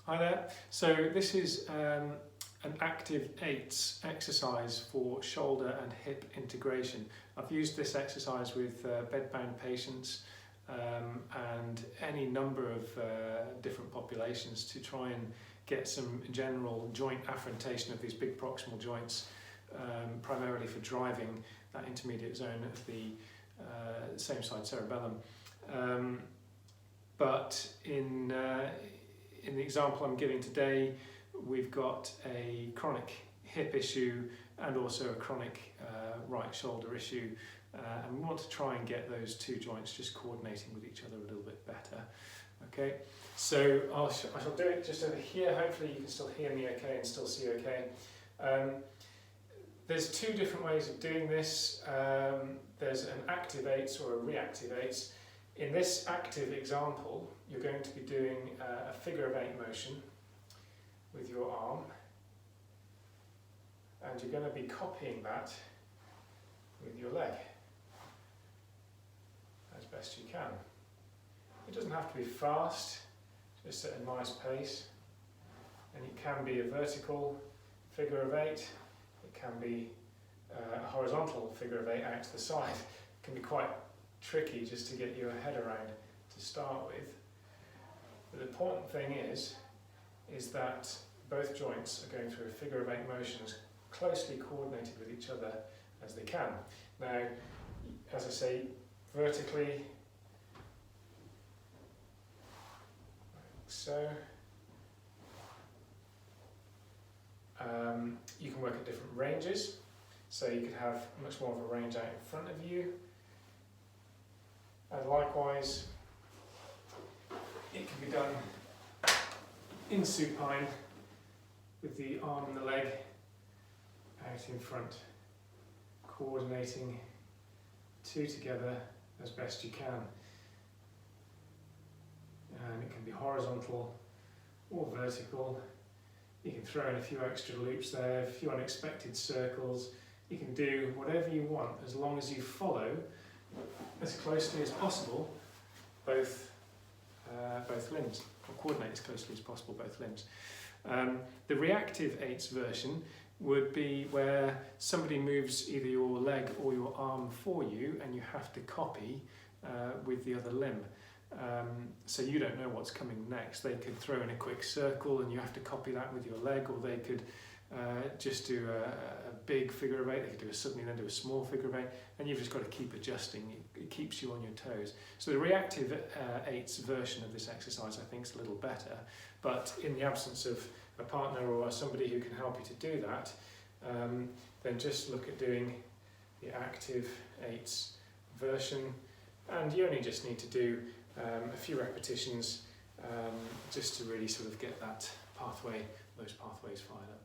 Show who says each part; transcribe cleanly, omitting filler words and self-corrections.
Speaker 1: Hi there. So this is an active eights exercise for shoulder and hip integration. I've used this exercise with bedbound patients and any number of different populations to try and get some general joint afferentation of these big proximal joints, primarily for driving that intermediate zone of the same side cerebellum. But in the example I'm giving today, we've got a chronic hip issue and also a chronic right shoulder issue, and we want to try and get those two joints just coordinating with each other a little bit better. Okay, so I shall do it just over here. Hopefully you can still hear me okay and still see okay. There's two different ways of doing this. There's an active eights or a reactive eights. In this active example, you're going to be doing a figure of eight motion with your arm, and you're going to be copying that with your leg as best you can. It doesn't have to be fast, just at a nice pace, and it can be a vertical figure of eight, it can be a horizontal figure of eight out to the side. It can be quite tricky just to get your head around to start with. But the important thing is that both joints are going through a figure of eight motion as closely coordinated with each other as they can. Now, as I say, vertically, like so. You can work at different ranges, so you could have much more of a range out in front of you. And likewise, it can be done in supine with the arm and the leg out in front, coordinating two together as best you can. And it can be horizontal or vertical. You can throw in a few extra loops there, a few unexpected circles. You can do whatever you want as long as you follow as closely as possible both limbs, or coordinate as closely as possible both limbs. The reactive eights version would be where somebody moves either your leg or your arm for you and you have to copy with the other limb. So you don't know what's coming next. They could throw in a quick circle and you have to copy that with your leg, or they could just do a big figure of eight. They could do suddenly then do a small figure of eight, and you've just got to keep adjusting. It keeps you on your toes. So the reactive eights version of this exercise I think is a little better, but in the absence of a partner or somebody who can help you to do that, then just look at doing the active eights version, and you only just need to do a few repetitions just to really sort of get that pathway, those pathways fired up.